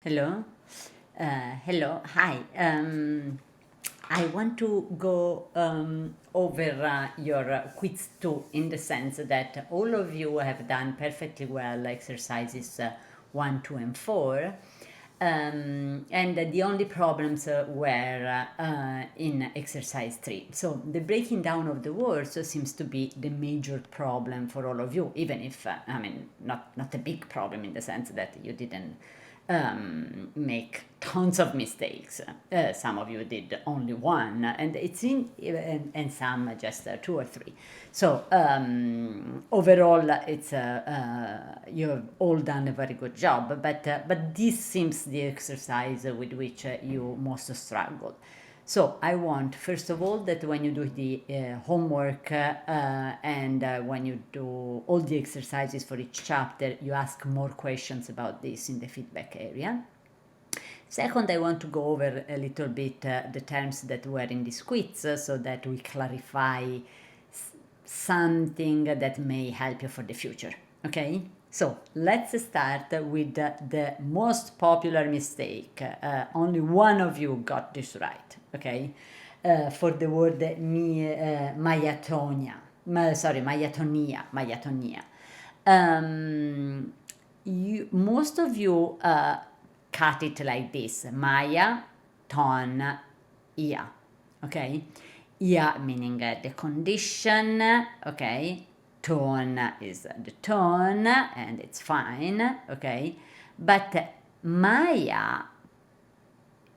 Hello. Hello. Hi. I want to go over your quiz too, in the sense that all of you have done perfectly well exercises 1, 2, and 4. And the only problems were in exercise 3. So the breaking down of the words seems to be the major problem for all of you, even if, not a big problem in the sense that you didn't make tons of mistakes. Some of you did only one, and and some just two or three. So overall, it's you've all done a very good job. But this seems the exercise with which you most struggled. So I want, first of all, that when you do the homework and when you do all the exercises for each chapter, you ask more questions about this in the feedback area. Second, I want to go over a little bit the terms that were in this quiz so that we clarify something that may help you for the future. Okay? So let's start with the most popular mistake. Only one of you got this right. Okay? For the word myatonia. Myatonia. Most of you cut it like this: Maya, ton, ia. Okay? Ia meaning the condition. Okay? Tone is the tone, and it's fine. Okay? But Maya,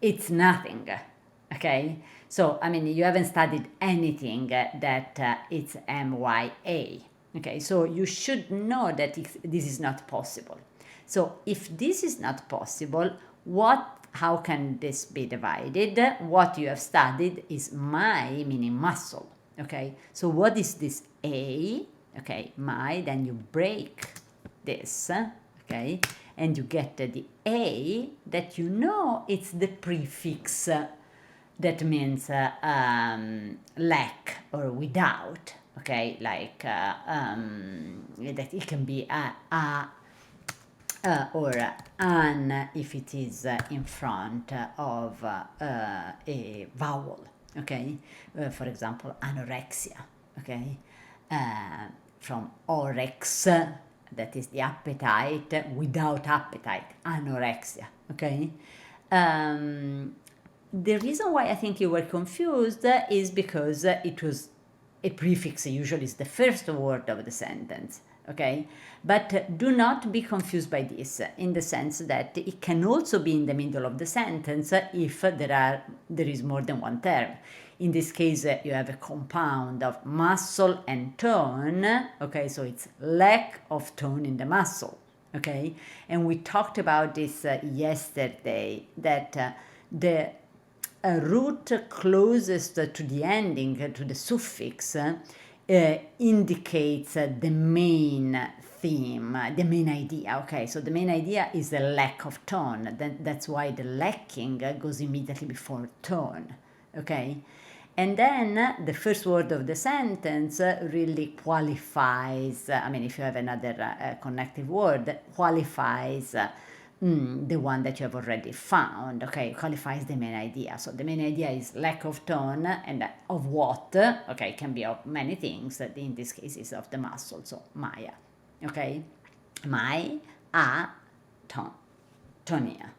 it's nothing. Okay? So, you haven't studied anything that it's MYA. Okay? So, you should know that this is not possible. So, if this is not possible, how can this be divided? What you have studied is my, meaning muscle. Okay? So, what is this A? Okay, my, then you break this. Okay? And you get the A that you know it's the prefix that means lack or without. Okay, like that it can be a or an if it is in front of a vowel. Okay, for example, anorexia. Okay, from orex, that is the appetite, without appetite, anorexia. Okay. The reason why I think you were confused is because it was a prefix, usually is the first word of the sentence. Okay, but do not be confused by this, in the sense that it can also be in the middle of the sentence if there is more than one term. In this case, you have a compound of muscle and tone. Okay, so it's lack of tone in the muscle. Okay, and we talked about this yesterday, that the root closest to the ending, to the suffix, indicates the main theme, the main idea. Okay, so the main idea is the lack of tone. That's why the lacking goes immediately before tone. Okay, and then the first word of the sentence really qualifies. If you have another connective word, qualifies the one that you have already found. Okay, qualifies the main idea. So the main idea is lack of tone, and of what? Okay, can be of many things. In this case, is of the muscle. So Maya. Okay, my a ton, tonia.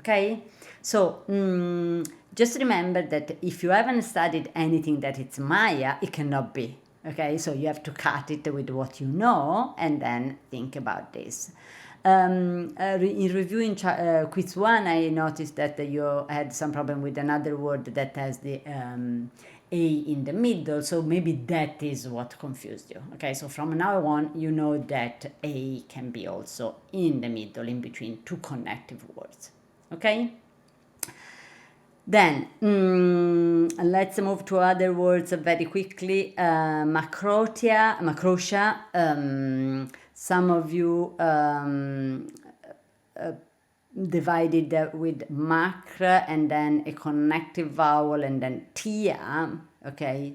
Okay, so just remember that if you haven't studied anything that it's Maya, it cannot be. Okay, so you have to cut it with what you know and then think about this. In reviewing quiz 1, I noticed that you had some problem with another word that has the A in the middle, so maybe that is what confused you. Okay, so from now on, you know that A can be also in the middle, in between two connective words. Okay? Then let's move to other words very quickly. Macrotia. Some of you divided with macra and then a connective vowel and then tia. Okay.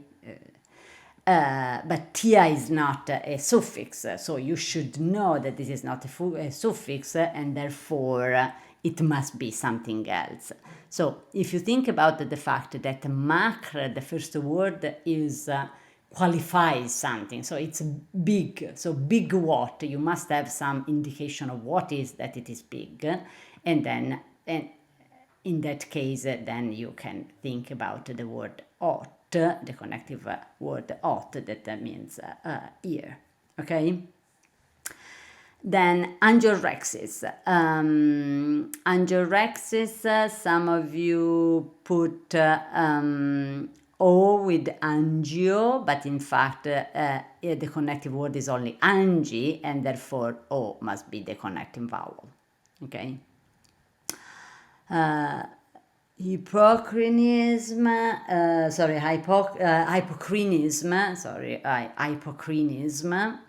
But tia is not a suffix, so you should know that this is not a suffix, and therefore it must be something else. So if you think about the fact that makr, the first word, is qualifies something, so it's big. So big what? You must have some indication of what is that it is big, and then in that case, then you can think about the word ought, the connective word ought, that means ear. Okay. Then angiorhexis. Angiorhexis, some of you put O with angio, but in fact the connective word is only angi, and therefore O must be the connecting vowel. Okay. Hypocrinism, hypocrinism.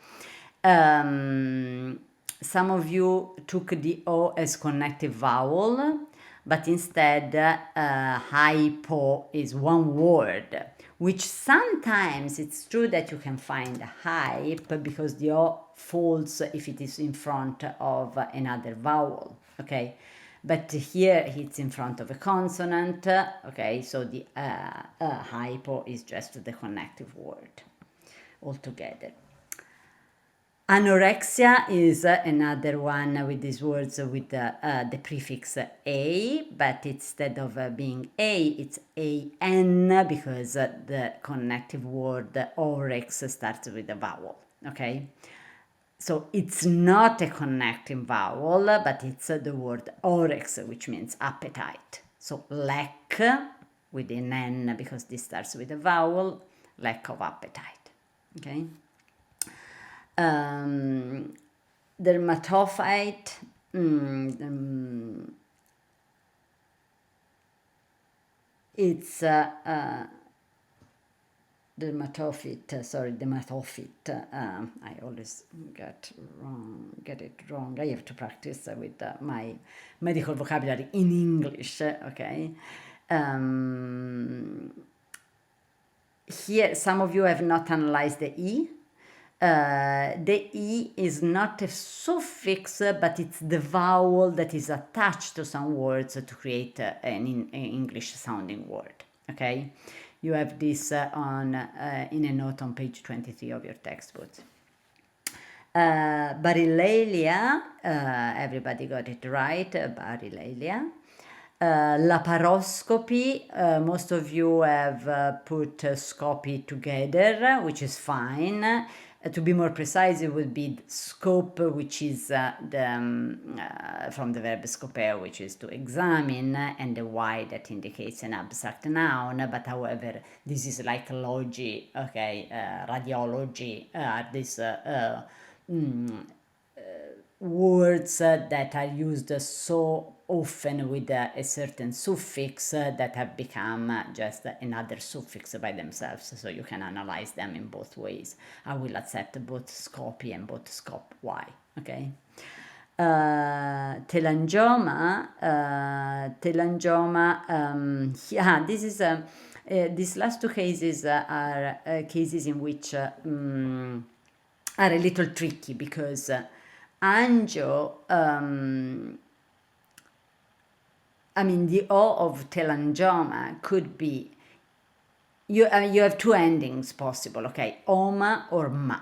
Some of you took the O as connective vowel, but instead hypo is one word, which sometimes it's true that you can find hype because the O falls if it is in front of another vowel, okay? But here it's in front of a consonant, okay? So the hypo is just the connective word altogether. Anorexia is another one with these words with the prefix a, but instead of being a, it's an, because the connective word orex starts with a vowel, okay? So it's not a connecting vowel, but it's the word orex, which means appetite. So lack with an n, because this starts with a vowel, lack of appetite, okay? Dermatophyte, it's dermatophyte. I always get it wrong. I have to practice with my medical vocabulary in English, okay? Here, some of you have not analyzed the E. The E is not a suffix, but it's the vowel that is attached to some words to create an English sounding word, okay? You have this in a note on page 23 of your textbook. Barilalia, everybody got it right, barilalia. Laparoscopy, most of you have put scopy together, which is fine. To be more precise, it would be scope, which is from the verb scopeo, which is to examine, and the y that indicates an abstract noun. But however, this is like logi, okay, radiology, these words that are used so often with a certain suffix that have become just another suffix by themselves, so you can analyze them in both ways. I will accept both scopy and both scop y, okay? Telangioma, yeah, this is these last two cases are cases in which are a little tricky, because angio, I mean, the O of telangioma could be, you have two endings possible, okay, oma or ma.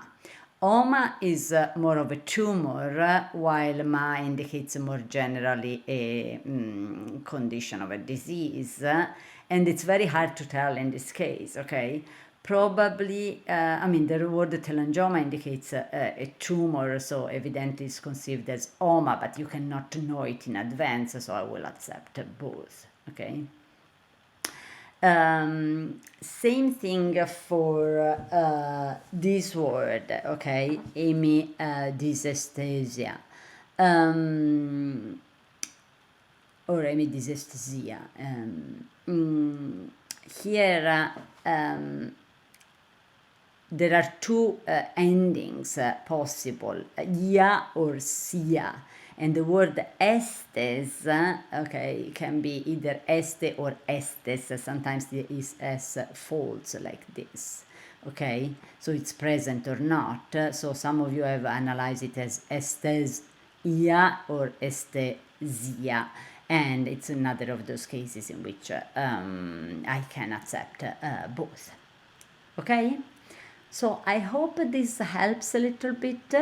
Oma is more of a tumor, while ma indicates more generally a condition of a disease, and it's very hard to tell in this case, okay? Probably, I mean, the word telangioma indicates a tumor, so evidently it's conceived as oma, but you cannot know it in advance, so I will accept both, okay? Same thing for this word, okay, hemidysesthesia, or hemidysesthesia. Here, there are two endings possible, ia or sia, and the word estes, okay, can be either este or estes. Sometimes the es folds like this, okay, so it's present or not. So some of you have analyzed it as estes ia or este sia, and it's another of those cases in which I can accept both. Okay? So I hope this helps a little bit,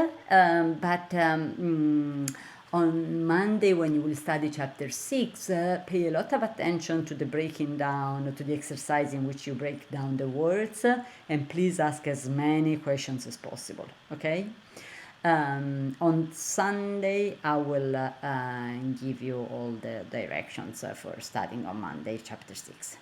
on Monday when you will study chapter 6, pay a lot of attention to the breaking down, to the exercise in which you break down the words, and please ask as many questions as possible, okay? On Sunday, I will give you all the directions for studying on Monday, chapter 6.